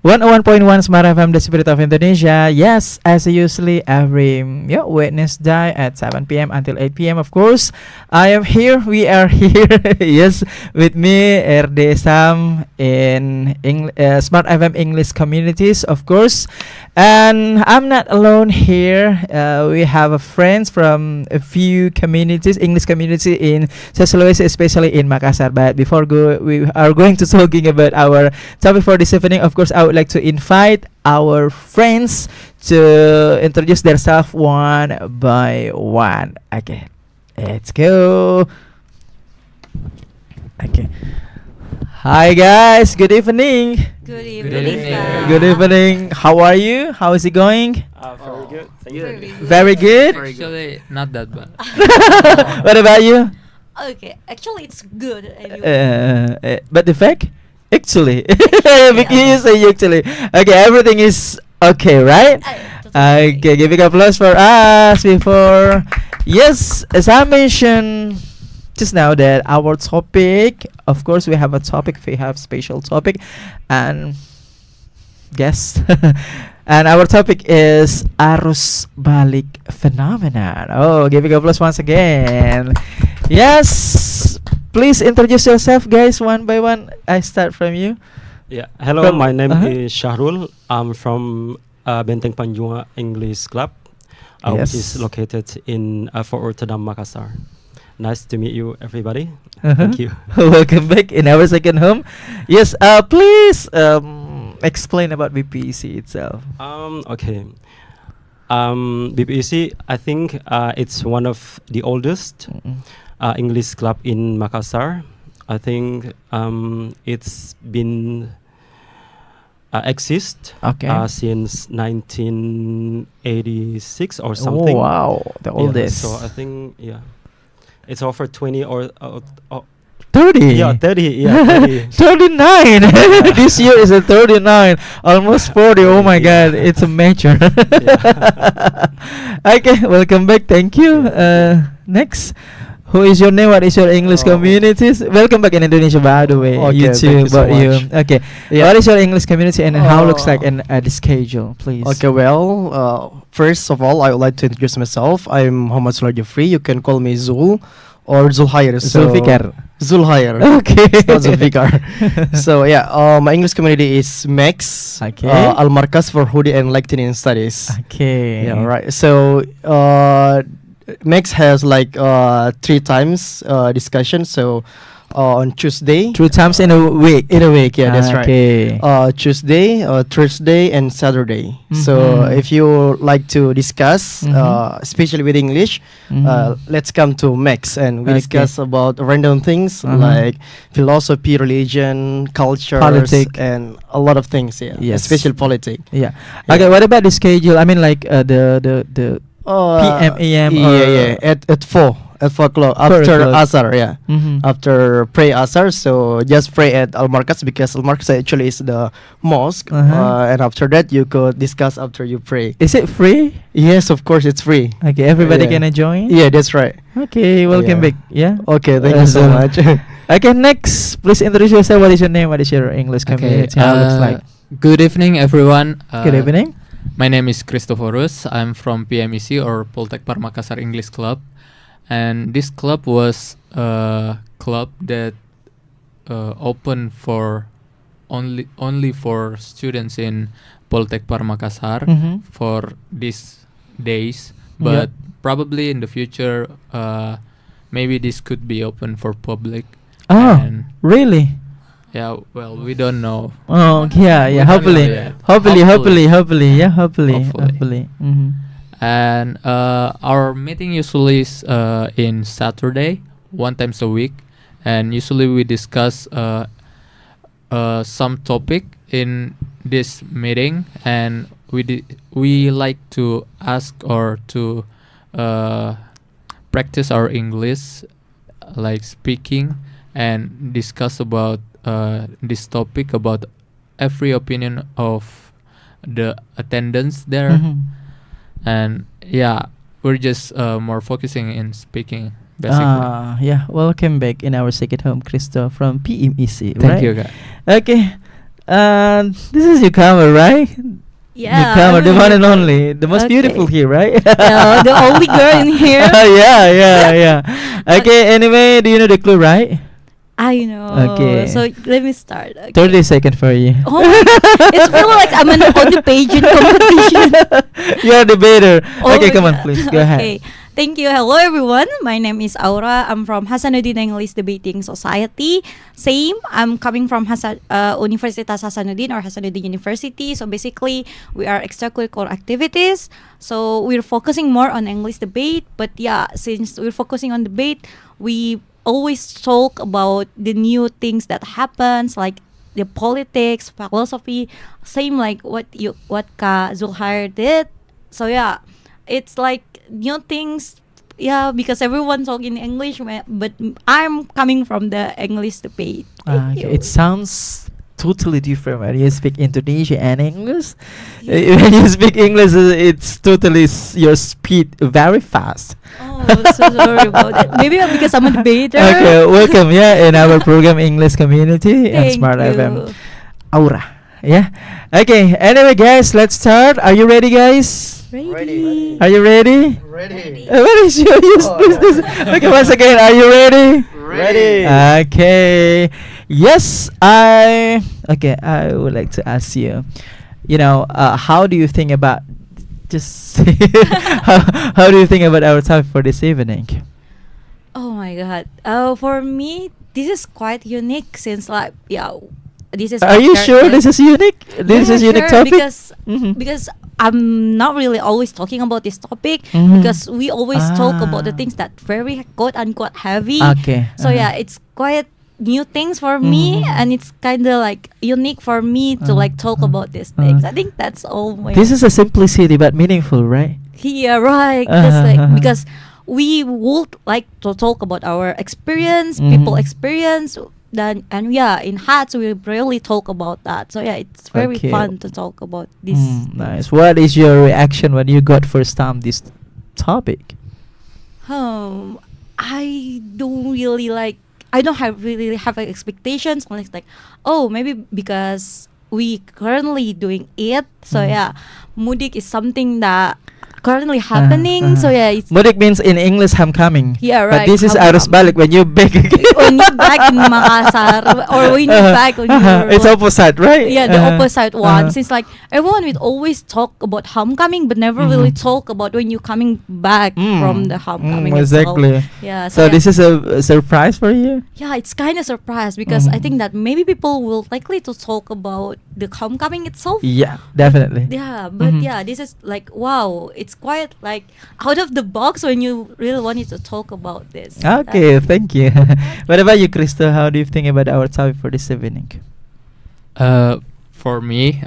101.1 Smart FM, the spirit of Indonesia. Yes, as usually every Wednesday at 7 p.m. until 8 p.m. Of course, I am here. We are here. Yes, with me, RD Sam in Smart FM English communities, of course. And I'm not alone here. We have friends from a few communities, English community in Sulawesi, especially in Makassar. But before we are going to talking about our topic for this evening. Of course, I would like to invite our friends to introduce themselves one by one. Okay, let's go. Okay. Hi guys, good evening. Good evening. evening. Good evening. How are you? How is it going? Very good. Thank you. Very good. Actually, not that bad. What about you? Okay, actually it's good. Anyway. But the fact, actually, you say actually. Okay, everything is okay, right? Okay, giving applause for us before. Yes, as I mentioned just now that our topic, of course, we have a topic. We have special topic, and guess. And our topic is Arus Balik phenomenon. Oh, giving applause once again. Yes, please introduce yourself, guys, one by one. I start from you. Yeah. Hello, my name is Shahrul. I'm from Benteng Panjunga English Club, which is located in Fort Rotterdam, Makassar. Nice to meet you, everybody. Thank you. Welcome back in our second home. Yes, please explain about BPEC itself. Okay. BPEC, I think it's one of the oldest English club in Makassar. I think it's been exist since 1986 or something. Oh, wow, the oldest. So I think it's over 20 or 30. Yeah, 30. Yeah, 30. 39. This year is a 39. Almost 40. Oh my God, it's a major. Okay, welcome back. Thank you. Next. Who is your name? What is your English communities? Welcome back in Indonesia, by the way. Okay, you too. thank you so much. Okay. Yeah. What is your English community and how looks like in the schedule, please? Okay, well, first of all, I would like to introduce myself. I'm Muhammad Sular Jafri. You can call me Zul or Zulhair. Zulfikar. Zulhair. Okay. It's not Zulfikar. So yeah, my English community is Max. Okay. Al Markas for Hudi and Latinian Studies. Okay. Yeah, right. So Max has like 3 times discussion. So on Tuesday, 2 times in a week. Yeah, that's okay. right. Tuesday, Thursday, and Saturday. So if you like to discuss, especially with English, let's come to Max and we discuss about random things like philosophy, religion, culture, politics, and a lot of things. Yeah, yes. especially politics. Yeah. Okay. What about the schedule? I mean, like the PM, AM. At 4 o'clock after Asar. Yeah, after pray Asar. So just pray at Al Markas because Al Markas actually is the mosque. And after that, you could discuss after you pray. Is it free? Yes, of course it's free. Okay, everybody can join. Yeah, that's right. Okay, welcome back. Yeah. Okay, thank you so much. Okay, next, please introduce yourself. What is your name? What is your English community? How it looks like? Good evening, everyone. Good evening. My name is Christophorus. I'm from PMEC or Poltek Par Makassar English Club, and this club was a club that open for only for students in Poltek Par Makassar for these days. But probably in the future, maybe this could be open for public. Oh, really? Yeah, well, we don't know. Oh, yeah. Hopefully. And our meeting usually is in Saturday, 1 times a week, and usually we discuss some topic in this meeting, and we like to ask or to practice our English, like speaking, and discuss about this topic, about every opinion of the attendance there. And yeah, we're just more focusing in speaking basically. Yeah, welcome back in our second home, Christo from PMEC. Thank you, guys. Okay, This is newcomer, right? Yeah. Newcomer, the I'm one and newcomer. only, the most Okay. beautiful here, right? Yeah, the only girl in here. Yeah. Okay. Anyway, do you know the clue, right? I know. Okay. So let me start. Okay. 30 seconds for you. Oh my God. It's feel like I'm on the pageant competition. You're a debater. Oh Okay, my come on, God. please. Go ahead. Okay. Thank you. Hello, everyone. My name is Aura. I'm from Hasanuddin English Debating Society. Same. I'm coming from Universitas Hasanuddin or Hasanuddin University. So basically, we are extracurricular activities. So we're focusing more on English debate. But yeah, since we're focusing on debate, we always talk about the new things that happens, like the politics, philosophy. Same like what Ka Zulhair did. So yeah, it's like new things. Yeah, because everyone talking English, but I'm coming from the English debate. Thank you. It sounds totally different when you speak Indonesia and English. When you speak English, it's totally your speed very fast. Oh, so sorry about it. Maybe because I'm a debater. Okay, welcome, in our program English community and Thank Smart you. FM. Aura, yeah. Okay. Anyway, guys, let's start. Are you ready, guys? Ready. Are you ready? Ready. What is your use? Okay, once again, are you ready? Ready. Okay. Yes, I would like to ask you. How do you think about just how do you think about our topic for this evening? Oh my God. For me, this is quite unique since this is. Are you sure this is unique? This Yeah, is unique sure, topic? because because I'm not really always talking about this topic Mhm. because we always talk about the things that very quote unquote heavy. Okay. So yeah, it's quite new things for me, Mhm. and it's kind of like unique for me to like talk about these things. I think that's all my. This is a simplicity but meaningful, right? Yeah, right. Just like because we would like to talk about our experience, people Mhm. experience. And yeah, in Hats we really talk about that. So yeah, it's very Okay. fun to talk about this. Nice. What is your reaction when you got first time this topic? I don't really like. I don't really have like, expectations. Like, oh, maybe because we currently doing it. So yeah, mudik is something that currently happening. So yeah, it's Mudik means in English homecoming. Yeah, But right, this is Arus homecoming. Balik when you back again. when you back in Makassar or when you back on your It's opposite, right? yeah, the opposite one. Since like everyone would always talk about homecoming, but never really talk about when you're coming back from the homecoming. itself. Exactly. Yeah. So yeah. this is a surprise for you? Yeah, it's kind of surprise because I think that maybe people will likely to talk about the homecoming itself. Yeah, definitely. Yeah, but Mhm. yeah, this is like wow, it's quite like out of the box when you really wanted to talk about this. Okay, thank you. What about you, Crystal? How do you think about our topic for this evening? For me,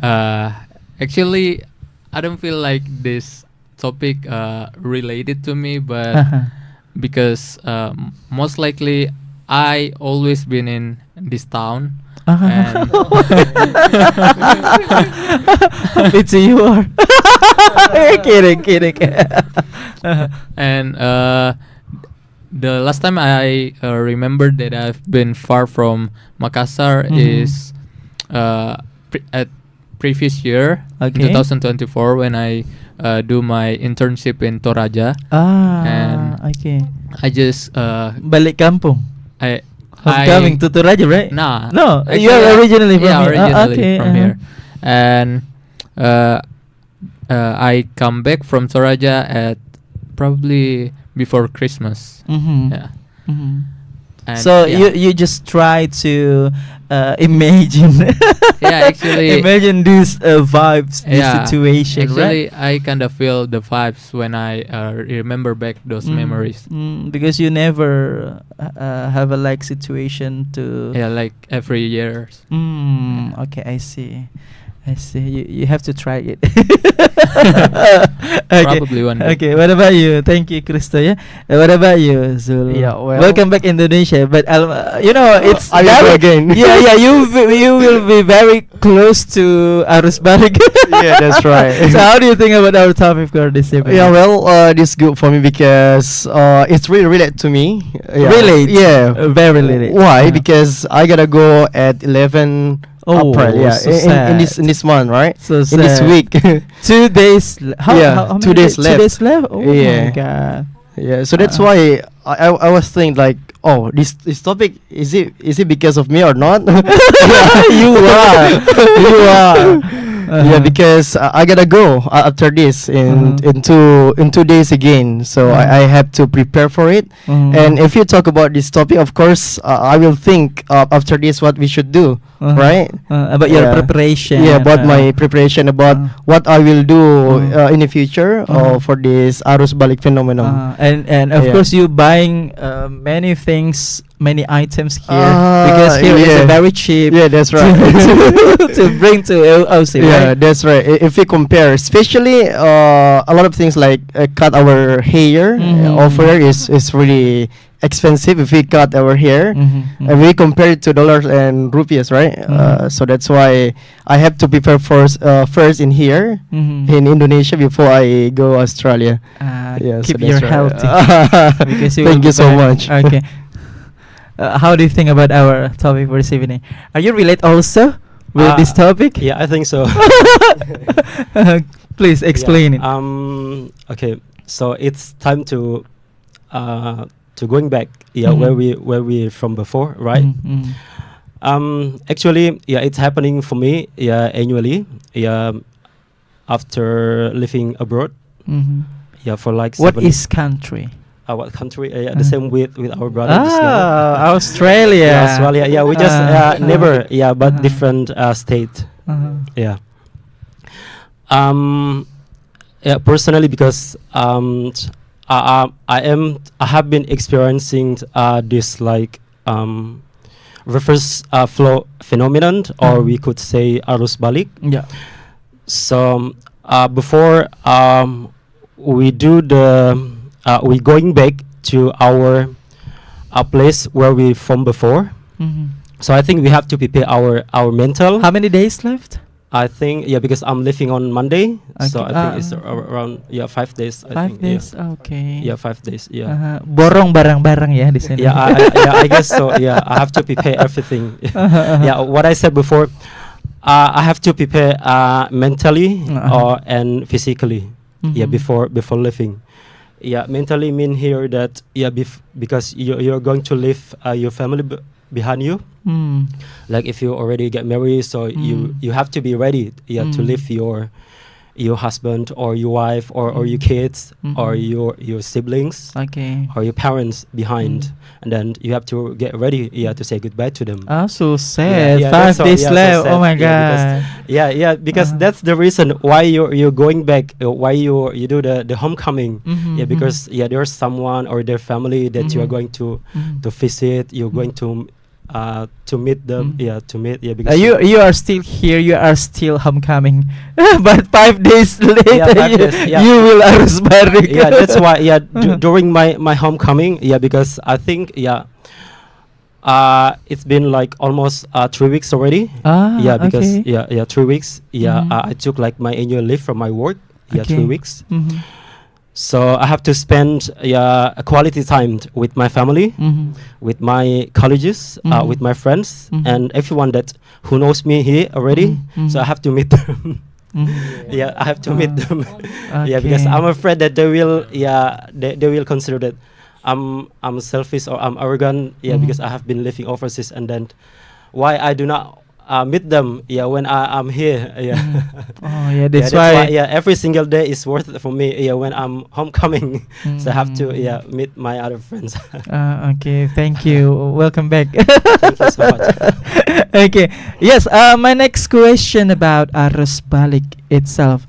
actually, I don't feel like this topic related to me, but because most likely I always been in this town. And It's you are. kidding. and the last time I remembered that I've been far from Makassar is at previous year, Okay. 2024, when I do my internship in Toraja. And Okay. I just Balik kampung. Homecoming to Toraja, right? Nah. No, Actually, you are originally from yeah, here. originally Okay, from here. And I come back from Toraja at probably before Christmas. Yeah. And So yeah. you just try to imagine. Yeah, actually. imagine these vibes, this Yeah, situation, actually, right? I kind of feel the vibes when I remember back those memories. Because you never have a like situation to. Yeah, like every year. Okay, I see. You have to try it. Probably one day. Okay, what about you? Thank you, Krista. Yeah. What about you, Zul? Yeah, well- welcome back Indonesia. But it's I will go again. Yeah. You will be very close to Arus Balik. Yeah, that's right. So how do you think about our topic for this evening? Yeah, well, this is good for me because it's really related to me. Relate. Yeah. Very related. Why? Uh-huh. Because I gotta go at 11 Oh, April, yeah, so in sad. this month, right? So in this sad. week. 2 days. Yeah, how 2 many days left. 2 days left. Oh Yeah. my god. Yeah, so that's why I was thinking like, oh, this topic is it because of me or not? You are. You are. Yeah, because I gotta go after this in 2 days again. So I have to prepare for it. And if you talk about this topic, of course, I will think after this what we should do, right? About your Yeah. preparation. Yeah, about my preparation, about what I will do in the future for this Arus Balik phenomenon. And of Yeah. course you buying many things, many items here because here is yeah. very cheap. Yeah, that's right. to bring to LOC, Yeah, right? that's right. If we compare, especially a lot of things like cut our hair over here is really expensive if we cut our hair. And we compare it to dollars and rupees, right? So that's why I have to prepare first in here in Indonesia before I go Australia. Yeah, so Keep your that's right. healthy because you Thank will you so be back. much. Okay. How do you think about our topic for this evening? Are you relate also with this topic? Yeah, I think so. Please explain it. Okay, so it's time to going back. Yeah, where we from before, right? Actually, yeah, it's happening for me. Yeah, annually. Yeah, after living abroad. Yeah, for like What 7 is country? what country? Yeah, the same with our brothers. Australia. Yeah, Australia. Yeah, we just never. Yeah, but different state. Yeah. Yeah, personally, because I have been experiencing this like reverse flow phenomenon, or we could say Arus Balik. Yeah. So before we do we going back to our place where we from before. So I think we have to prepare our mental. How many days left? I think because I'm leaving on Monday, so Okay. I think it's around 5 days. I 5 think, days. Okay. Yeah, 5 days. Yeah. Borong barang-barang ya di sini. Yeah, I guess so. Yeah, I have to prepare everything. Yeah, what I said before, I have to prepare mentally and physically. Yeah, before leaving. Yeah, mentally mean here that because you're going to leave your family behind you. Like if you already get married, so you have to be ready. Yeah, to leave your husband or your wife or your kids or your siblings. Okay. Or your parents behind, and then you have to get ready. Yeah, to say goodbye to them. Ah, so sad. Yeah, 5 that's so- days yeah, so left. sad. Oh my Yeah, god. because that's the reason why you're going back. Why you do the homecoming. Yeah, because there's someone or their family that you are going to visit. You're going to meet them. Yeah, to meet. Yeah, because You are still here. You are still homecoming, but 5 days later 5 days, yeah. you will Arus Balik. yeah, that's why. Yeah, during my homecoming. Yeah, because I think it's been like almost 3 weeks already. Yeah, because okay. 3 weeks. Yeah, I took like my annual leave from my work. Yeah, Okay. 3 weeks. So I have to spend a quality time with my family, with my colleagues, with my friends, and everyone that who knows me here already. So I have to meet them. Yeah, I have to meet them. Yeah, because Okay. I'm afraid that they will they will consider that I'm selfish or I'm arrogant. Yeah, because I have been living overseas, and then why I do not meet them. Yeah, when I'm here. Yeah. Oh yeah, that's, Yeah, why. yeah, every single day is worth it for me. Yeah, when I'm homecoming, so I have to meet my other friends. Okay, thank you. Welcome back. Thank you so much. Okay. Yes. My next question about Arus Balik itself.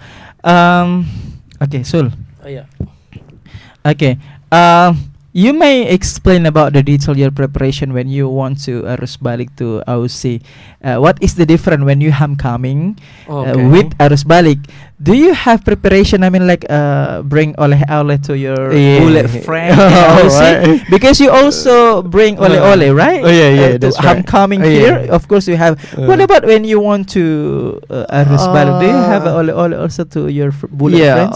Okay, Sul. Oh, yeah. Okay. You may explain about the detail your preparation when you want to Arus Balik to AUC. What is the difference when you homecoming with Arus Balik? Do you have preparation? I mean, like bring oleh-oleh to your bullet friend in AUC? Right. Because you also bring oleh-oleh, right? Oh, yeah, To that's right. homecoming Oh, here, yeah. of course you have. What about when you want to Arus Balik? Do you have a oleh-oleh also to your bullet friends?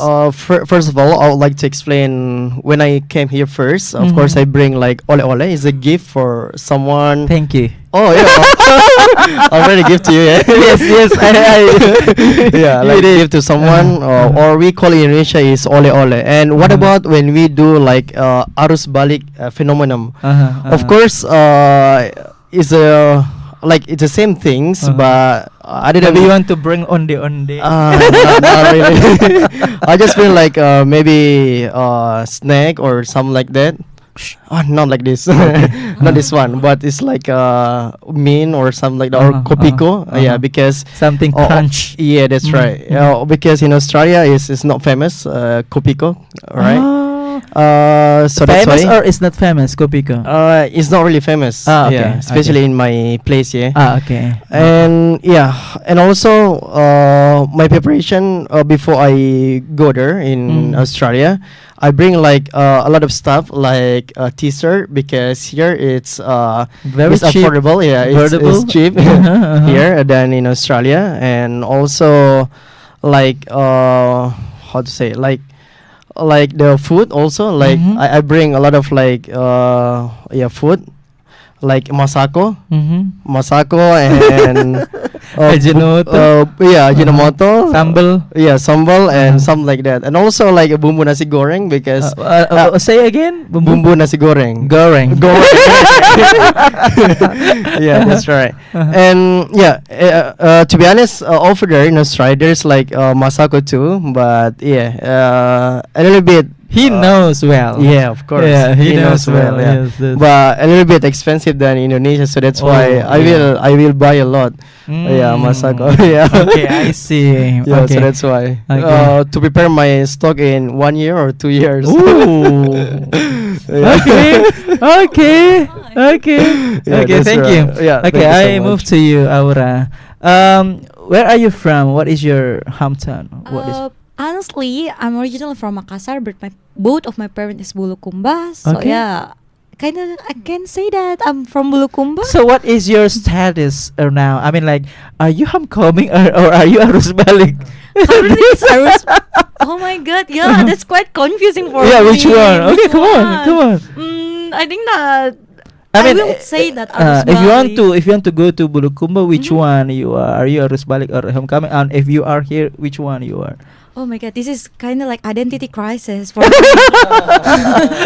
First of all, I would like to explain when I came here first. Of course, I bring like ole ole is a gift for someone. Thank you. Oh yeah. already give to you. Yeah. yes, I Yeah, You like did. give to someone, or we call in Indonesia is ole ole. And what about when we do like Arus Balik phenomenon? Of course, it's a like it's the same things, but I didn't. Maybe you want to bring on the not really. I just feel like maybe snack or something like that. Oh, not like this, not this one, but it's like mean or something like that, or kopiko. Yeah, because something crunch. yeah, that's right. Because in Australia is not famous kopiko, right? So that's Famous why. or it's not famous, Kopiko? It's not really famous. Okay, Yeah, especially in my place. Yeah. Okay. And yeah, and also my preparation before I go there in Australia, I bring like a lot of stuff like a t-shirt, because here it's Very it's cheap. affordable. Yeah, Affordable. it's cheap here than in Australia. And also like how to say, like the food also, like I bring a lot of like yeah, food like masako and Ajinomoto. yeah, ajinomoto, Sambal. yeah, sambal and something like that. And also like a bumbu nasi goreng, because Say again. bumbu nasi goreng. Goreng. Yeah, that's right. And yeah, to be honest, over there in Australia, there's like masako too, but yeah, a little bit. He knows well. Yeah, of course. Yeah, he knows well. well. Yeah. Yes, that's- But a little bit expensive than Indonesia, so that's why Oh, I will buy a lot. Yeah, Mm. masako. Yeah. Okay, I see. Yeah, Okay. so that's why. Okay. To prepare my stock in 1 year or 2 years. Ooh. Yeah. Okay. Yeah, Okay, that's thank right. you. Yeah, Okay, thank you so I move much. to you, Aura. Where are you from? What is your hometown? What is Honestly, I'm originally from Makassar, but both of my parents is Bulukumba. So Okay. yeah, kind of I can say that I'm from Bulukumba. So what is your status now? I mean, like, are you homecoming or are you Arus Balik? Currently, it's Arus. Oh my god, yeah, that's quite confusing for Yeah, me. which one? Okay, come on. I think that I mean, will say that Arus if Balik. you want to go to Bulukumba, which one you are? Are you Arus Balik or homecoming? And if you are here, which one you are? Oh my god, this is kind of like identity crisis for me.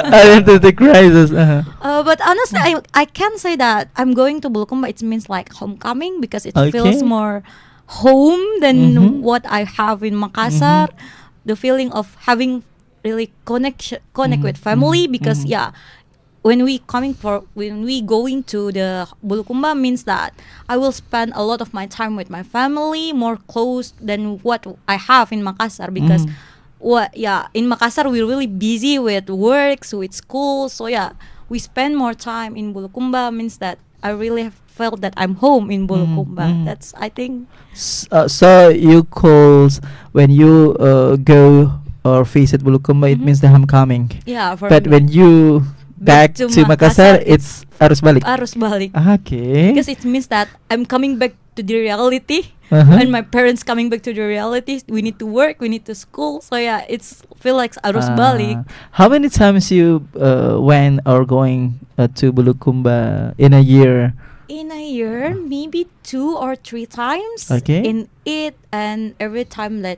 Identity crisis. But honestly, I can say that I'm going to Bulukumba. It means like homecoming, because it feels Okay. more home than Mhm. what I have in Makassar. The feeling of having really connect with family, because yeah, when we going to the Bulukumba means that I will spend a lot of my time with my family, more close than what I have in Makassar, because in Makassar we're really busy with works, with school. So yeah, we spend more time in Bulukumba means that I really have felt that I'm home in Bulukumba. That's, I think. So you calls when you go or visit Bulukumba, it means the homecoming. Yeah, for But me. when you back to Makassar, it's Arus Balik. Arus Balik. Okay. Because it means that I'm coming back to the reality, Uh-huh. and my parents coming back to the reality. We need to work, we need to school. So yeah, it's feel like Arus Balik. How many times you went or going to Bulukumba in a year? In a year, maybe 2 or 3 times. Okay. In it, and every time that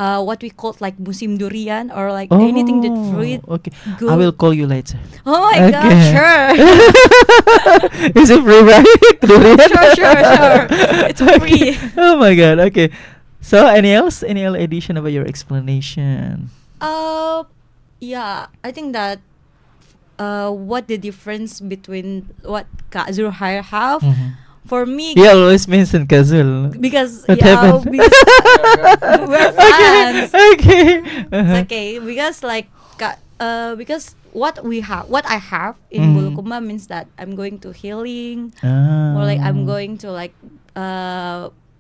what we call like musim durian, or like anything that fruit. Okay. Good. I will call you later. Oh my god, Okay. sure. Is it free, right? Durian? Sure. It's free. Oh my god. Okay. So any else? Any other addition about your explanation? Yeah, I think that what the difference between what Kak Zulhair have, for me, He always mention Kazul. because What yeah, happened? because we're fans. Okay. It's okay, because like because what I have in Bulukumba means that I'm going to healing, or like I'm going to like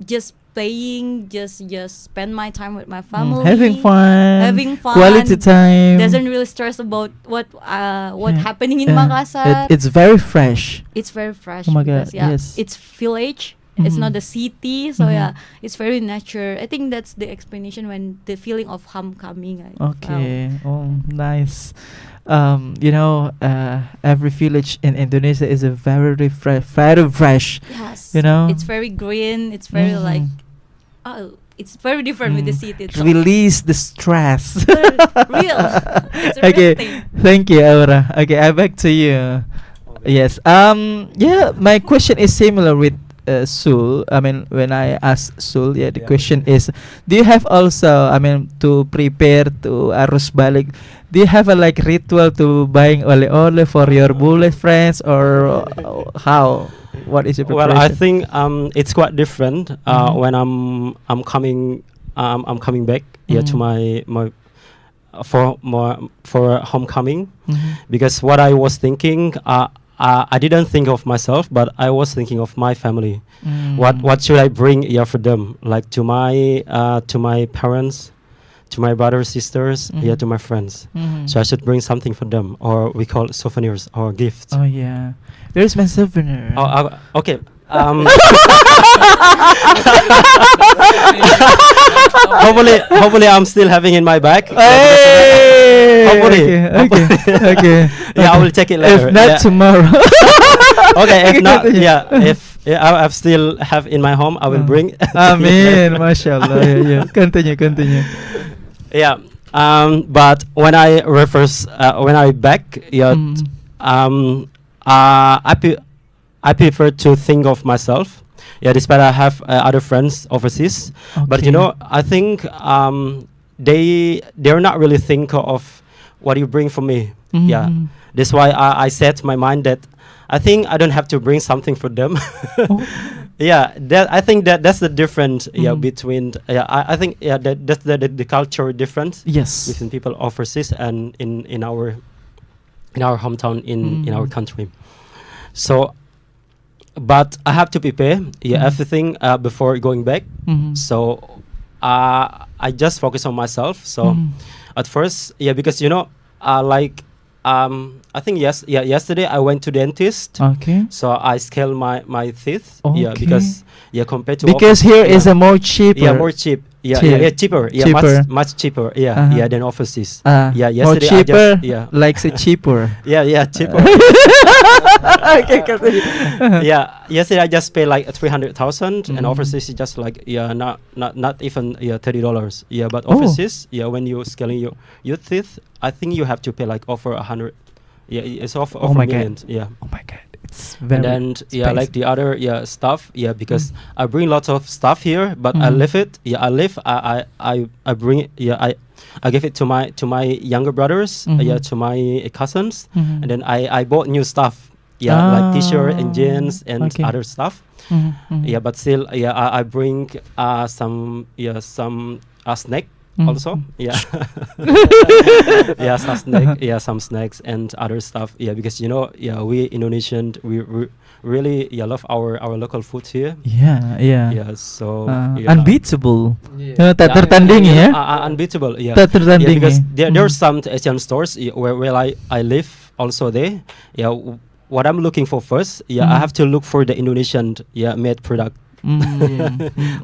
just playing, just spend my time with my family, Having fun. Quality time. Doesn't really stress about what happening in Makassar. It's very fresh. It's very fresh. Oh my God, because, yeah, yes. it's village. It's Mhm. not the city, so Mhm. yeah, it's very nature. I think that's the explanation when the feeling of homecoming. Like, wow. Okay. Oh, nice. Every village in Indonesia is a very fresh. Yes, You know? it's very green. It's very like, Mhm. oh, it's very different with the Mm. city. It's so Release the stress. very real. It's a real Okay. thing. Thank you, Aura. Okay, I back to you. Yes. Yeah. My question is similar with Sul. I mean, when I ask Sul, yeah, the Yeah. question is, do you have also? I mean, to prepare to Arus Balik, do you have a like ritual to buying ole-ole for your bullet friends or how? What is your Well, preparation? I think it's quite different Mhm. when I'm coming back to Mhm. my for homecoming, Mhm. because what I was thinking, I didn't think of myself, but I was thinking of my family. Mm. What should I bring for them, like to my parents, to my brothers, sisters, Mhm. to my friends. Mhm. So I should bring something for them, or we call it souvenirs or gifts. Oh yeah, there's my souvenir. Okay. Hopefully, I'm still having in my bag. Hey! Hopefully. Okay. Okay. Yeah, I will check it later. If not Yeah. tomorrow. Okay, if not, Continue. if I still have in my home, I will bring. Amin, mashallah. Yeah. Continue. Yeah. But when I when I back, Mm. I prefer to think of myself. Yeah, despite I have other friends overseas, but Okay. I think they're not really think of what you bring for me. Mhm. Yeah, that's why I set my mind that I think I don't have to bring something for them. Oh. Yeah, I think that's the difference. Yeah, Mhm. between I think that's the culture difference Yes. between people overseas and in our hometown in our Mhm. country. So, but I have to prepare Mhm. everything before going back. Mhm. So I just focus on myself. So Mhm. at first, because like I think yesterday I went to dentist. Okay. So I scale my teeth. Okay. Yeah, because compared to Because office, here is yeah. a more cheaper. Yeah, more cheap. Yeah, cheaper. Yeah, Cheaper. much cheaper. Yeah, Uh-huh. than offices. more Yeah, yesterday cheaper. I just Like say cheaper. yeah, cheaper. Okay, continue. Yeah, yesterday I just paid like 300,000, and Mhm. overseas is just like not even $30. Yeah, but Oh. overseas, when you scaling your teeth, I think you have to pay like over 100. Yeah, it's over Oh my God. millions. Yeah. Oh my God, it's And very. then like the other stuff, because I bring lots of stuff here, but I Mhm. leave it. Yeah, I bring it. Yeah, I give it to my younger brothers. Mhm. To my cousins, Mhm. and then I bought new stuff. Yeah, like t-shirt and jeans and Okay. other stuff. Mhm, mhm. Yeah, but still, I bring some snack Mhm. also. Yeah. Some snack. Yeah, some snacks and other stuff. Yeah, because we Indonesian, we really love our local food here. Yeah. Yeah, so Unbeatable. Yeah. Tak tertandingi ya. Unbeatable. Yeah. Tak tertandingi. Because there are Mhm. some Asian stores where I live also there. Yeah, what I'm looking for first, I Mhm. have to look for the Indonesian made product. Mm.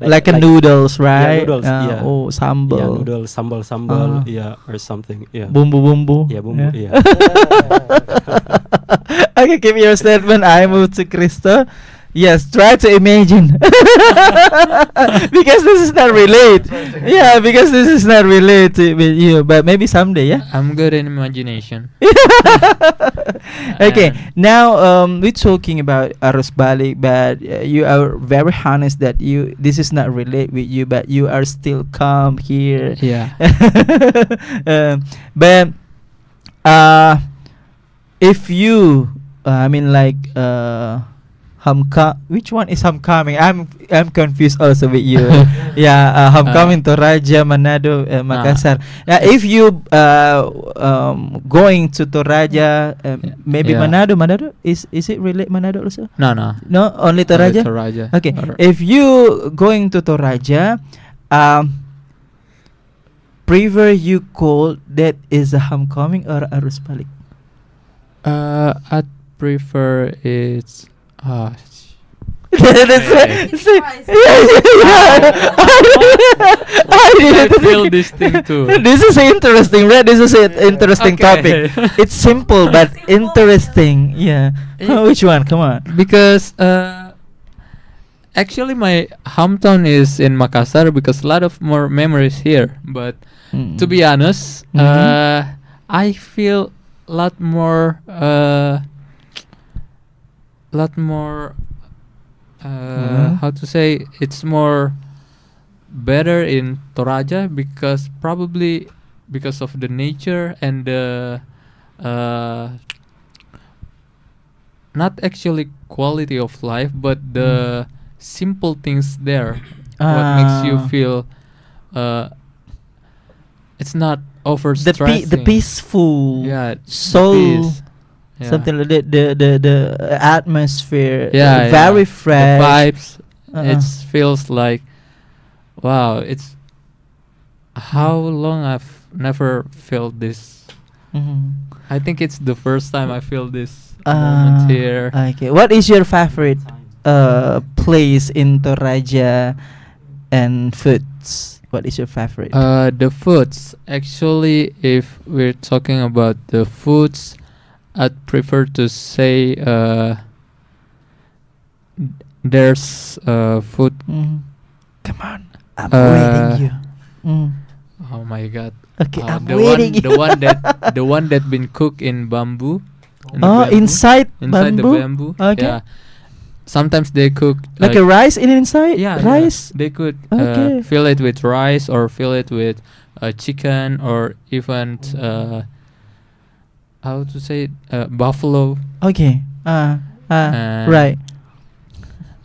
Like- Like a like- noodles, right? noodles, yeah. Oh, sambal. Yeah, noodles, sambal, Ah. or something. Yeah. Bumbu-bumbu. Yeah, bumbu. Yeah. Okay, keep your statement. I move to Krista. Yes, try to imagine. Because this is not relate. Yeah, because this is not related with you. But maybe someday, yeah. I'm good in imagination. Okay, And- now we're talking about Arus Balik, but you are very honest that this is not relate with you, but you are still calm here. Yeah. But if you, I mean like which one is homecoming? I'm confused also with you. Yeah, homecoming Toraja, Manado, Makassar. If you going to Toraja, maybe Yeah. Manado is it relate Manado also? No. No, only Toraja. Toraja. Okay, Or- if you going to Toraja, prefer you call that is a homecoming or Arus Balik? I prefer it's That's Hey. it. See, yeah. I I didn't feel this thing too. This is interesting, right? This is an interesting Okay. topic. It's simple but interesting. Yeah. Which one? Come on. Because actually my hometown is in Makassar because a lot of more memories here. But to be honest, I feel a lot more how to say, it's more better in Toraja because probably because of the nature and the not actually quality of life but the simple things there what makes you feel it's not overstressing. the peaceful yeah soul, peace. Yeah. something like that. The atmosphere, Yeah, very yeah. fresh. The vibes. Uh-uh. It feels like wow. It's how long I've never felt this. Mhm. I think it's the first time I feel this moment here. Okay. What is your favorite place in Toraja and foods? What is your favorite? The foods. Actually, if we're talking about the foods, I'd prefer to say there's food. Mhm. Come on, I'm Uh, waiting you. Mm. Oh my god. Okay, I'm the waiting you. the one that been cooked in bamboo. in the Oh, bamboo, inside inside bamboo? the bamboo. Okay. Yeah. Sometimes they cook Like a rice in inside? yeah, Rice? They could Okay. fill it with rice or fill it with chicken or even how to say it, buffalo. Okay. And Right.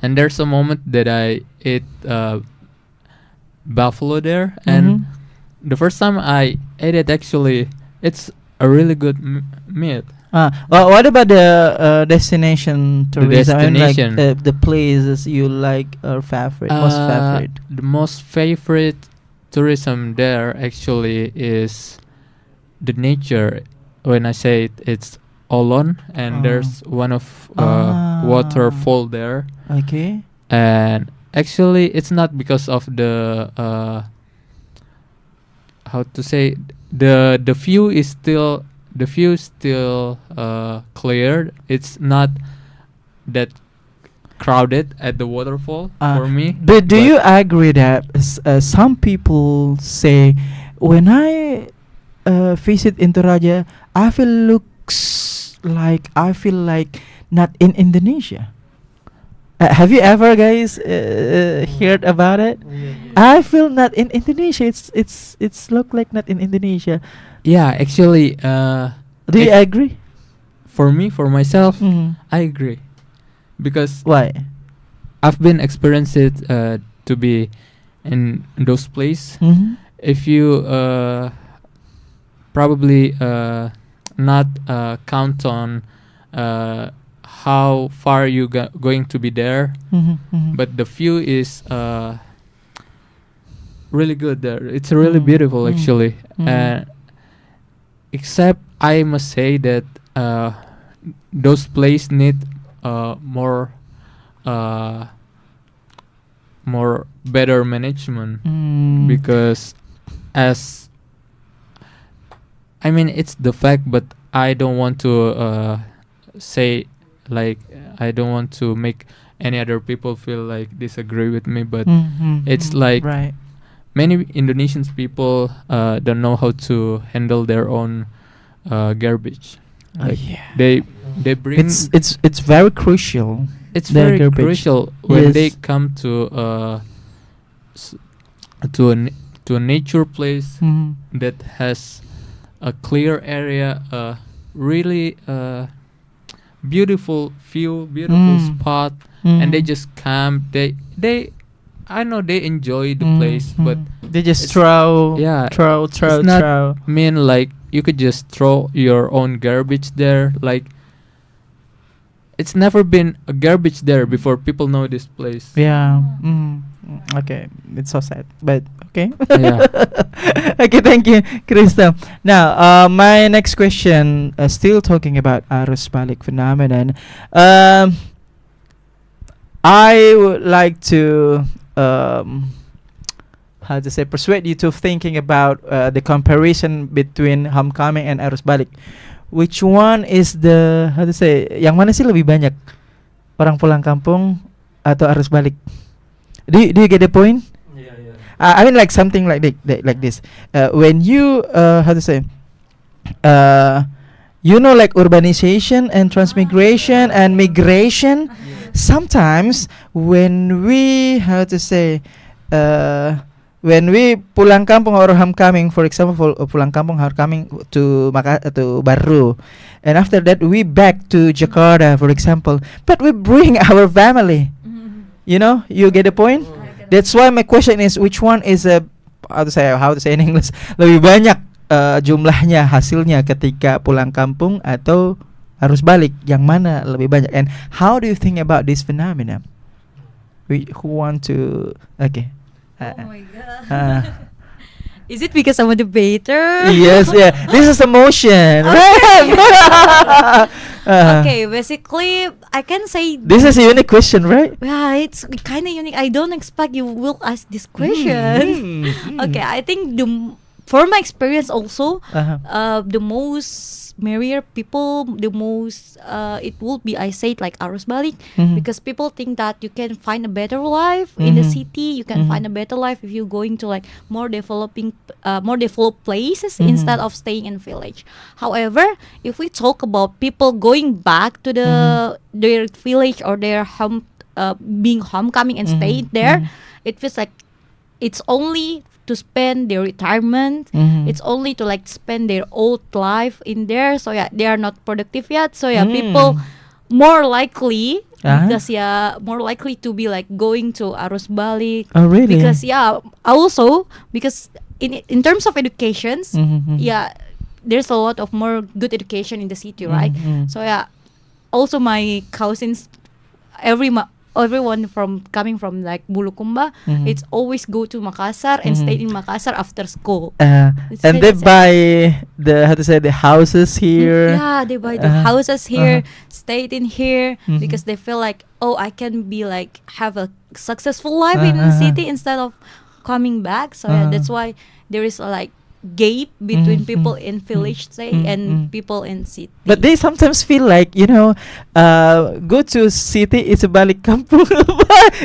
And there's a moment that I ate buffalo there, and Mhm. the first time I ate it, actually, it's a really good meat. Well, what about the destination tourism? I mean, like destination. the places you like or favorite, most favorite. The most favorite tourism there actually is the nature. When I say it, it's Olon, and there's one of waterfall there. Okay. And actually, it's not because of the how to say, the view is still clear. It's not that crowded at the waterfall for me. Do but you agree that some people say when I visit Intoraja, I feel like not in Indonesia? Have you ever guys heard about it? I feel not in Indonesia. It's look like not in Indonesia. Yeah, actually, Do you if- agree? for myself, Mhm. I agree because Why? I've been experienced it to be in those places. Mhm. If you probably not count on how far you going to be there, Mhm, mhm. but the view is really good there. It's really Mm, beautiful mm, actually. mm. Except I must say that those places need more better management Mm. because as I mean it's the fact, but I don't want to say like I don't want to make any other people feel like disagree with me, but Mhm, it's mhm. like right. many Indonesian people don't know how to handle their own garbage. Like Yeah. they bring It's very crucial. it's their very garbage. crucial when they Yes. come to s- to a nature place Mhm. that has a clear area, really beautiful view, beautiful Mm. spot, Mm. and they just camp. They I know they enjoy the place, but they just it's- throw, yeah, throw, it's not throw. mean like you could just throw your own garbage there. Like it's never been a garbage there before people know this place. Yeah. Okay, it's so sad, but okay. Yeah. Okay, thank you, Krista. Now, my next question, still talking about Arus Balik phenomenon. I would like to how to say persuade you to thinking about the comparison between homecoming and Arus Balik. Which one is the how to say? Yang mana sih lebih banyak orang pulang kampung atau Arus Balik? Do you get the point? Yeah, yeah. I mean like something like this. When you how to say? You know like urbanization and transmigration and migration. Sometimes when we how to say when we pulang kampung or homecoming, for example, pulang kampung homecoming to to Baru, and after that we back to Jakarta, for example, but we bring our family. You know, you get the point. That's why my question is, which one is how to say in English, lebih banyak jumlahnya hasilnya ketika pulang kampung atau harus balik, yang mana lebih banyak, and how do you think about this phenomena? Who want to Oh my god. Is it because I'm a debater? Yes, yeah. This is emotion, right? Okay, basically, I can say This is a unique question, right? yeah, it's kind of unique. I don't expect you will ask this question. Okay, I think for my experience also, the most merrier people, the most it will be I say it like Arus Balik, because people think that you can find a better life in the city. You can find a better life if you're going to like more developed places instead of staying in village. However, if we talk about people going back to their village or their home, being homecoming and staying there, it feels like it's only to spend their retirement. It's only to like spend their old life in there. So yeah, they are not productive yet. So yeah, people more likely more likely to be like going to Arus Balik. Oh really? Because yeah, also because in terms of educations, yeah, there's a lot of more good education in the city, right? So yeah, also my cousins, everyone from coming from like Bulukumba, it's always go to Makassar and stay in Makassar after school. And they buy the houses here. Yeah, they buy the houses here, stayed in here because they feel like, oh, I can be like have a successful life in the city instead of coming back. So yeah, that's why there is a like gap between people in village say and people in city. But they sometimes feel like, you know, go to city, it's a balik kampung.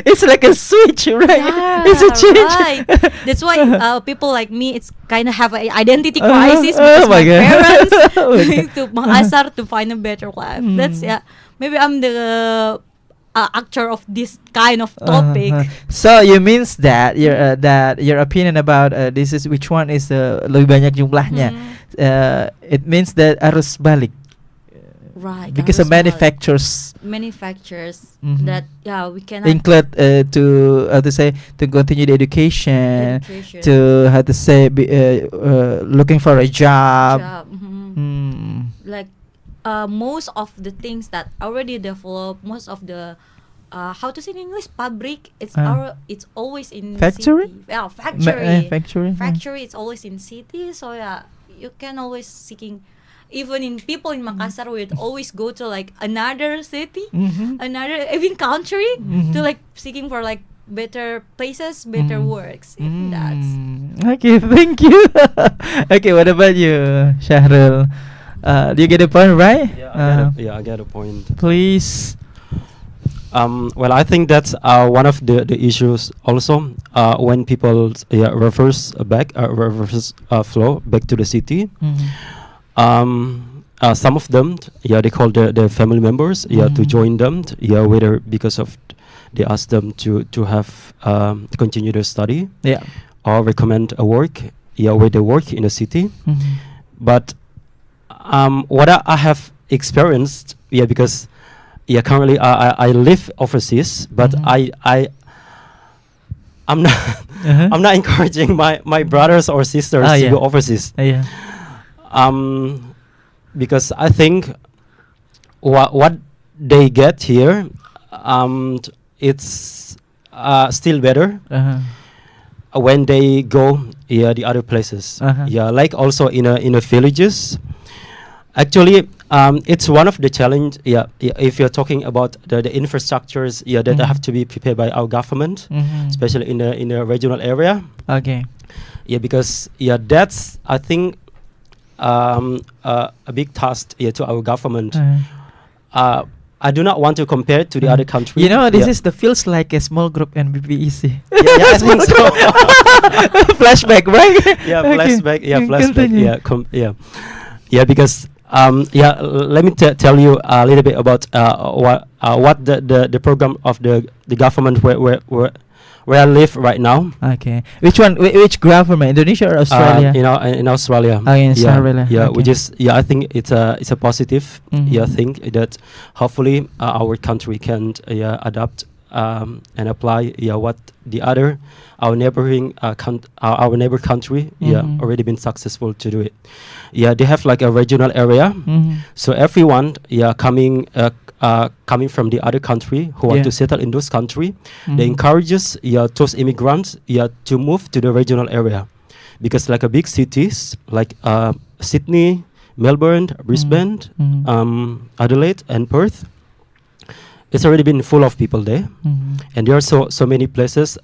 It's like a switch, right? Yeah, It's a change. right. That's why people like me, it's kind of have an identity crisis because oh my my God. parents Oh my went to Makassar to find a better life. That's yeah. Maybe I'm the actor of this kind of topic. So you means that your opinion about this is which one is lebih banyak jumlahnya. It means that Arus Balik. Right. Because of manufacturers that yeah we cannot include to continue the education. To looking for a job. Like most of the things that already developed, most of the how to say in English, public, it's always in factory. City. Yeah, factory. Factory. It's always in city. So yeah, you can always seeking. Even in people in Makassar would always go to like another city, another even country to like seeking for like better places, better works. That's okay. Thank you. Okay, what about you, Shahrul? Do you get the point, right? Yeah, I get a point. Please. Well, I think that's one of the issues also when people reverse flow back to the city. Some of them, they call their family members, to join them, whether because of they ask them to have to continue their study, or recommend a work, where they work in the city. But what I have experienced, because currently I live overseas, but I'm not I'm not encouraging my brothers or sisters to go overseas. Because I think what they get here, it's still better when they go the other places. Like also in a villages. Actually, it's one of the challenge. Yeah, if you're talking about the infrastructures, that have to be prepared by our government, especially in the regional area. Okay. Yeah, because that's I think a big task to our government. I do not want to compare to the other countries. You know, this is the feels like a small group in BPEC. Yeah, I think so. Flashback, right? Yeah, Okay. flashback. Yeah, You flashback. continue. Yeah, because let me tell you a little bit about what the program of the government where I live right now. Okay. Which one? Which government? Indonesia or Australia? In Australia. Oh, in Australia. Yeah, Okay. which is I think it's a positive thing that hopefully our country can adapt and apply what the other our neighboring our neighbor country already been successful to do it. Yeah, they have like a regional area, so everyone coming from the other country who want to settle in those country, they encourages those immigrants to move to the regional area, because like a big cities like Sydney, Melbourne, Brisbane, Adelaide, and Perth, it's already been full of people there, and there are so many places,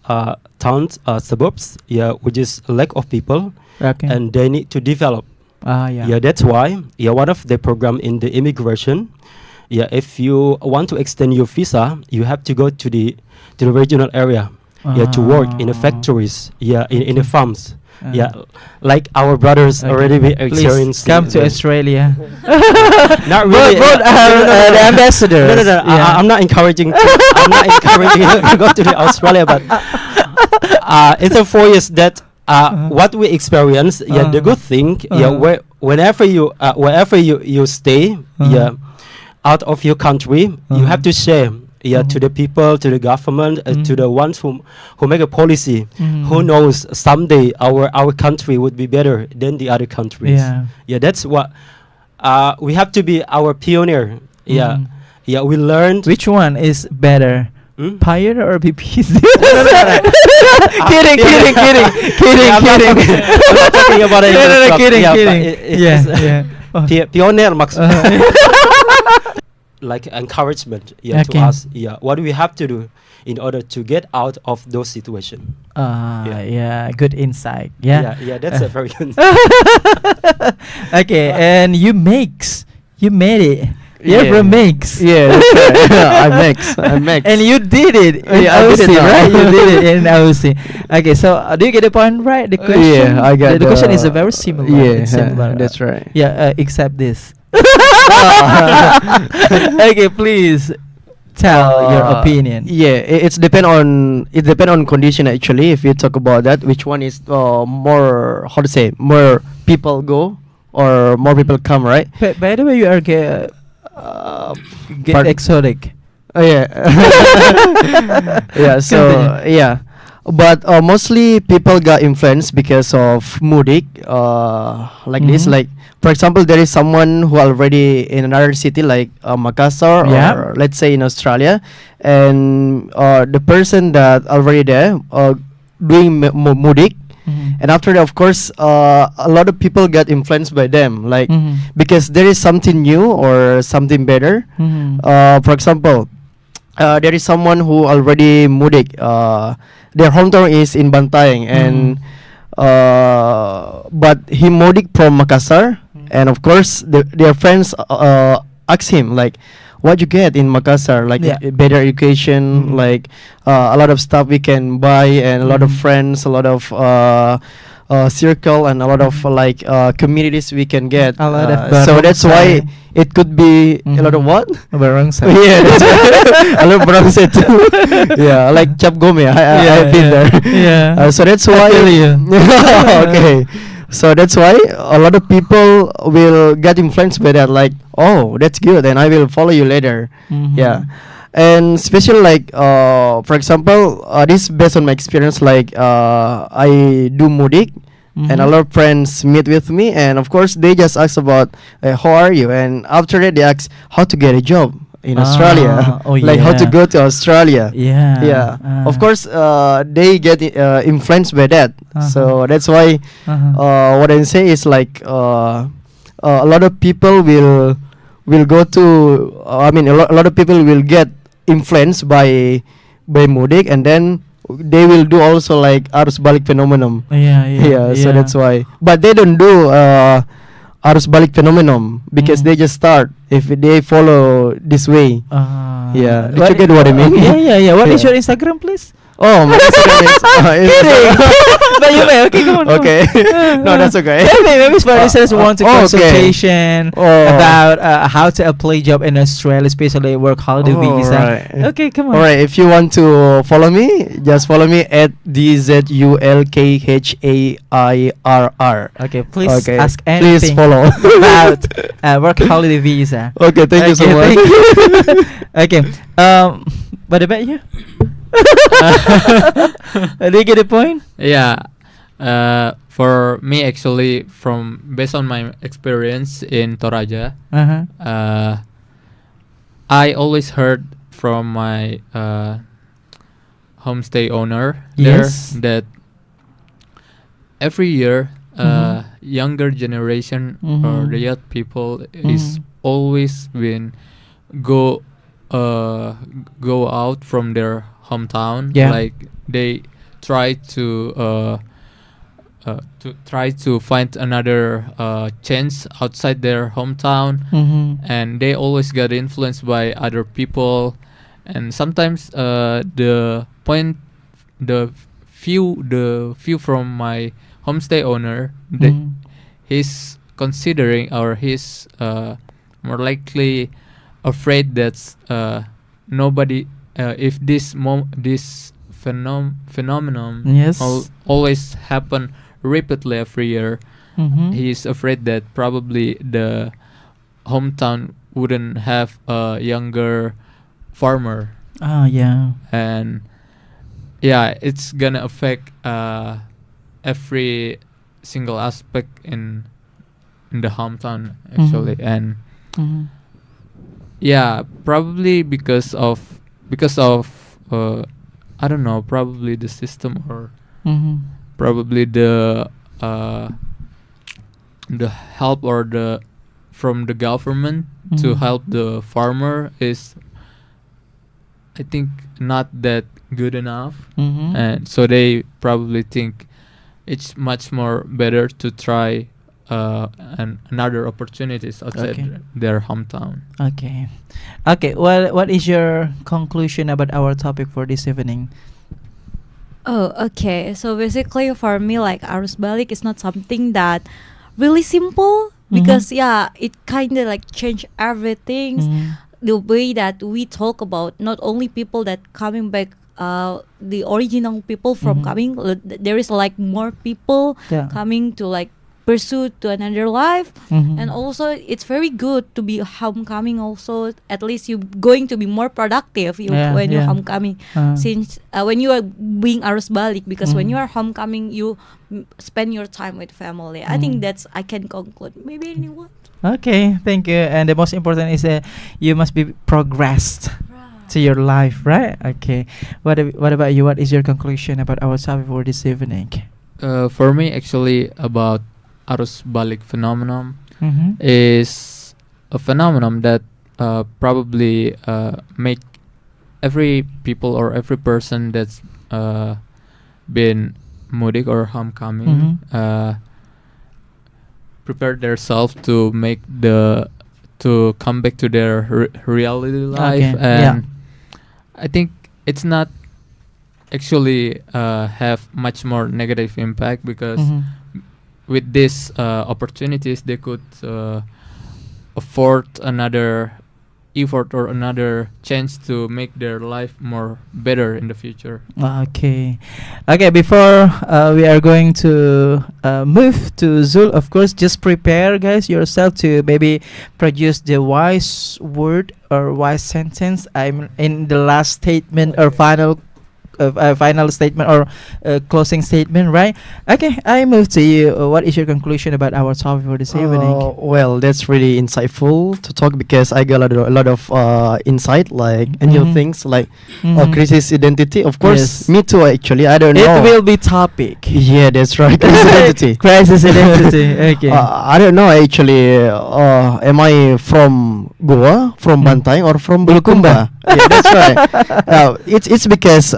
towns, suburbs, which is lack of people, Okay. and they need to develop. Yeah. That's why one of the program in the immigration, if you want to extend your visa, you have to go to the regional area, to work in the factories, in the farms. Like our brothers already be Please experienced. come to Australia. Not really. Vote the ambassadors. No. I'm not encouraging. I'm not encouraging you to go to the Australia, but it's a 4 years that what we experience. The good thing. Whenever you stay. Out of your country, you have to share. To the people, to the government, to the ones who make a policy. Who knows someday our country would be better than the other countries. That's what we have to be our pioneer. We learned. Which one is better? Pioneer or BPC? Kidding. I'm not talking about it. No, kidding. Yeah. Pioneer maksudnya. Like encouragement to us. What do we have to do in order to get out of those situations? Good insight. Yeah. That's a very good. Okay, and you made it. You're from Mix. Yeah, that's right. I'm Mix. And you did it in I did OC, it now. right? You did it in OC. Okay, so do you get the point right? The question. I got the question is a very similar. Yeah, It's similar. that's right. Except this. Okay, please tell your opinion. Yeah, it depend on condition actually. If you talk about that, which one is more more people go or more people come, right? By the way, you are get exotic. Oh yeah. Yeah. So yeah, but mostly people got influenced because of mudik. Like this, like for example, there is someone who already in another city like Makassar or let's say in Australia, and the person that already there doing mudik. And after that, of course, a lot of people get influenced by them, like because there is something new or something better. For example, there is someone who already mudik. Their hometown is in Bantaeng, and but he mudik from Makassar, and of course, their friends ask him like, what you get in Makassar, like better education, like a lot of stuff we can buy, and a lot of friends, a lot of circle, and a lot of like communities we can get. A lot of so that's why it could be a lot of what? Barongsai. Yeah, that's I love Barongsai too. Yeah, like Cap Gome. I've been there. Yeah. So that's why. I feel you. Okay. So that's why a lot of people will get influenced by that, like, oh, that's good, and I will follow you later. Yeah, and especially like, for example, this based on my experience. Like, I do mudik, and a lot of friends meet with me, and of course they just ask about how are you, and after that they ask how to get a job in Australia, like how to go to Australia. Of course, they get influenced by that. So that's why what I say is like a lot of people will go to. A lot of people will get influenced by mudik, and then they will do also like arus balik phenomenon. Yeah. So that's why. But they don't do arus balik phenomenon because they just start if they follow this way. Yeah, did you get what I mean? Yeah. What is Yeah. your Instagram, please? Oh, my Instagram is. But you may. Okay, come on. Okay. No, that's okay. Maybe listeners want to okay. consultation Oh. about how to apply job in Australia, especially work holiday visa. Right. Okay, come on. All right. If you want to follow me, just follow me at DZULKHAIRR. Okay, please Okay. ask Please anything follow. about work holiday visa. Okay. Thank you so much. Thank you. Okay. What about you? Do you get the point? Yeah. For me, actually, from based on my experience in Toraja, I always heard from my homestay owner Yes. there that every year, younger generation or the young people is always been go go out from their hometown. Yeah. Like they try to find another chance outside their hometown, and they always get influenced by other people, and sometimes the view from my homestay owner that he's considering, or he's more likely afraid that nobody if this phenomenon Yes. always happen repeatedly every year, he is afraid that probably the hometown wouldn't have a younger farmer, Yeah. and yeah, it's gonna affect every single aspect in the hometown actually. And yeah, probably because of I don't know, probably the system, or probably the help or the from the government to help the farmer is, I think, not that good enough. And so they probably think it's much more better to try another opportunities outside their hometown. Okay. What is your conclusion about our topic for this evening? Oh, okay. So basically, for me, like Arus Balik is not something that really simple, because it kind of like change everything. The way that we talk about not only people that coming back, the original people from coming, there is like more people coming to like pursue to another life, and also it's very good to be homecoming. Also, at least you going to be more productive when you're homecoming, since when you are being Arus Balik, because when you are homecoming you spend your time with family. I think that's I can conclude. Maybe anyone. Okay, thank you. And the most important is you must be progressed to your life, right? Okay. What about you? What is your conclusion about our topic for this evening? For me, actually, about Arus Balik phenomenon is a phenomenon that probably make every people or every person that's been mudik or homecoming prepare themselves to come back to their reality life. And I think it's not actually have much more negative impact, because with these opportunities they could afford another effort or another chance to make their life more better in the future. Okay. Before we are going to move to Zul, of course, just prepare, guys, yourself to maybe produce the wise word or wise sentence. I'm in the last statement or final final statement or closing statement, right? Okay, I move to you. What is your conclusion about our topic for this evening? Well, that's really insightful to talk because I got a lot of insight, like new things, like crisis identity. Of course, Yes. me too. Actually, I don't It know. will be topic. Yeah, that's right. Crisis identity. Crisis identity. Okay. I don't know actually. Am I from Goa, from Bantaing, or from Bulukumba? Yeah, that's right. It's because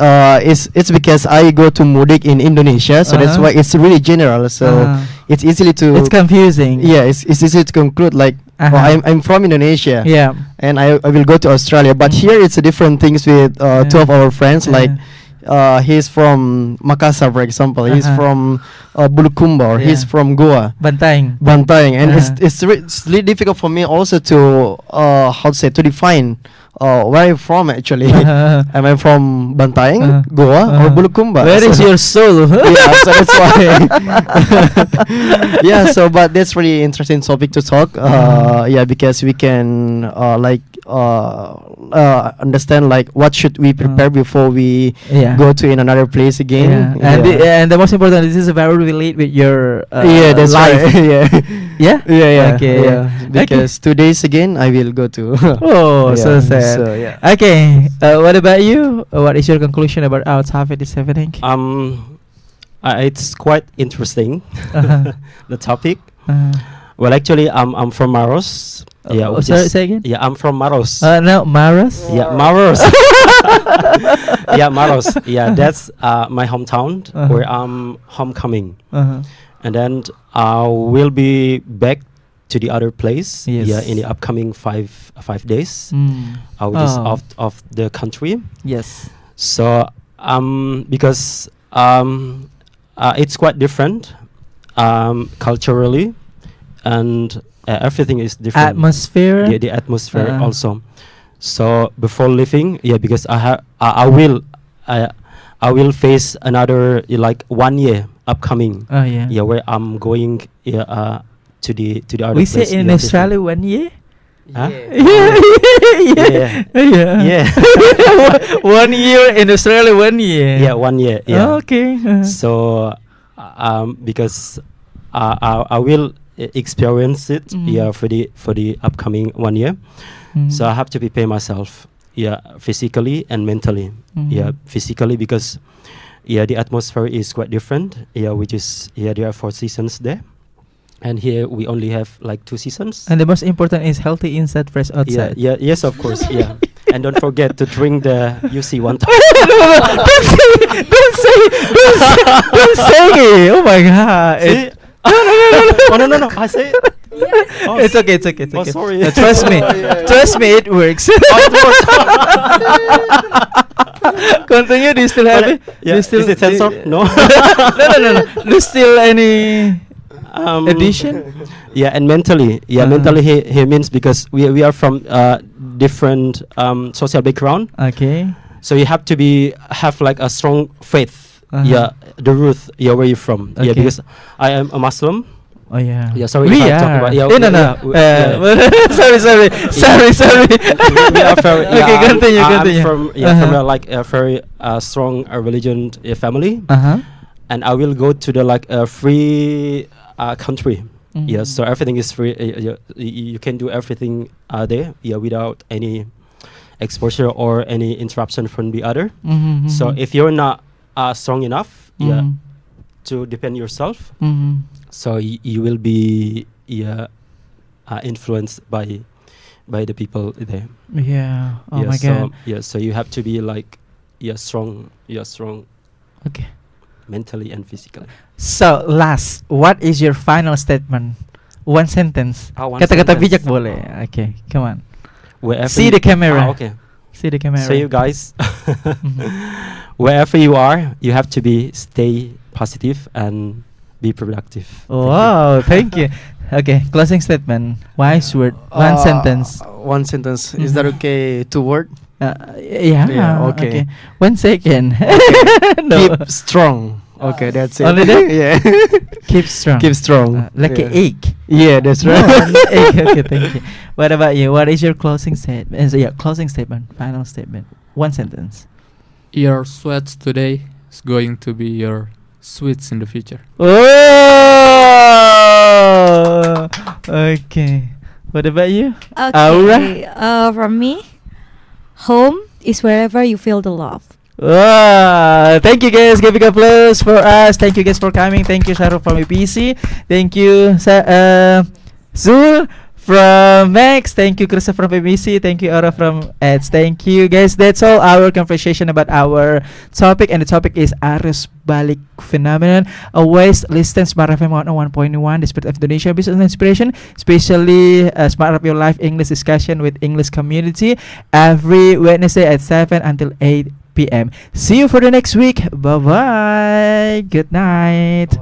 it's because I go to Mudik in Indonesia, so that's why it's really general. So it's easily to It's confusing. yeah, it's easy to conclude like I'm from Indonesia. Yeah. And I will go to Australia, but here it's a different things with two of our friends. Like he's from Makassar, for example. He's from Bulukumba, or he's from Goa, Bantaing. And it's really difficult for me also to how to say, to define where I'm from actually. Am I from Bantaing, Goa, or Bulukumba? Where is your soul? Yeah, so that's why. Yeah, so but that's really interesting topic to talk. Yeah, because we can understand like what should we prepare before we go to in another place again. And the most important, this is very relate with your that's life. right. Yeah. Okay. Yeah. Because 2 days again I will go to. Oh, so sad. So, yeah. Okay. What about you? What is your conclusion about our topic this evening? It's quite interesting. Uh-huh. The topic. Uh, Well, actually, I'm from Maros. Yeah. which sorry, is- say again. Yeah, I'm from Maros. No, Maras. Yeah, Maros. Yeah, Maros. Yeah, that's my hometown where I'm homecoming, Uh-huh. and then we'll be back to the other place. Yes. Yeah, in the upcoming five days. Mm. Which is of the country. Yes. So because it's quite different culturally, and everything is different. Atmosphere. The atmosphere also. So before leaving, because I will face another like 1 year upcoming. Oh yeah. Yeah, where I'm going to the other We place. say in Australia 1 year. Huh? Yeah. Yeah. 1 year in Australia, 1 year. Yeah, 1 year. Yeah. Okay. So because I will experience it for the upcoming 1 year. So I have to prepare myself, physically and mentally. Yeah, physically because the atmosphere is quite different. Which is there are 4 seasons there, and here we only have like 2 seasons. And the most important is healthy inside, fresh outside. Yeah, yes, of course. Yeah, and don't forget to drink the UC one time. Don't say it. Oh my god. See? No. I say it. Oh, It's okay. It's okay. Oh, sorry. Trust me. Trust me, it works. Continue. Do you still have it? Yeah. Do you still, Is it censored? No. No. Do you still any addition? Yeah, and mentally, mentally he means because we are from different social background. Okay. So you have to have like a strong faith. The root. Where you from? Okay. Yeah, because I am a Muslim. Oh yeah. Yeah, sorry We if I are. talk about No. Sorry. We are very, Okay, continue. I'm from from a very strong religion family, and I will go to the like free country. Yeah, so everything is free. You can do everything there. Yeah, without any exposure or any interruption from the other. So if you're not strong enough, to depend yourself, so you will be influenced by the people there. Yeah. Oh my so, god. Yeah, so you have to be like strong. Okay. Mentally and physically. So last, what is your final statement? One sentence. One Kata-kata sentence. bijak boleh. Okay, come on. Wherever See the camera. okay. See the camera. So you guys, wherever you are, you have to stay positive and be productive. Wow, thank you. Okay, closing statement. Wise word. One sentence. One sentence. Is that okay? 2 word? Yeah. Okay. 1 second. No. Keep strong. Okay, that's it. Only that? Yeah. Keep strong. Keep strong. Like yeah. an egg. Yeah, that's No, right. an egg. Okay, thank you. What about you? What is your closing statement? So, closing statement. Final statement. 1 sentence. your sweats today is going to be your sweets in the future. Oh, okay. What about you, Aura? Okay. From me, home is wherever you feel the love. Thank you guys. Give a applause for us. Thank you guys for coming. Thank you, Shahrul from EPC. Thank you, Zul from Max. Thank you, Krista from PBC. Thank you, Aura from Eds. Thank you guys. That's all our conversation about our topic, and the topic is Arus Balik phenomenon. Always listen Smart FM 101.1, the Spirit of Indonesia, business inspiration, especially Smart Up Your Life English discussion with English community every Wednesday at 7 until 8 p.m. See you for the next week. Bye bye. Good night.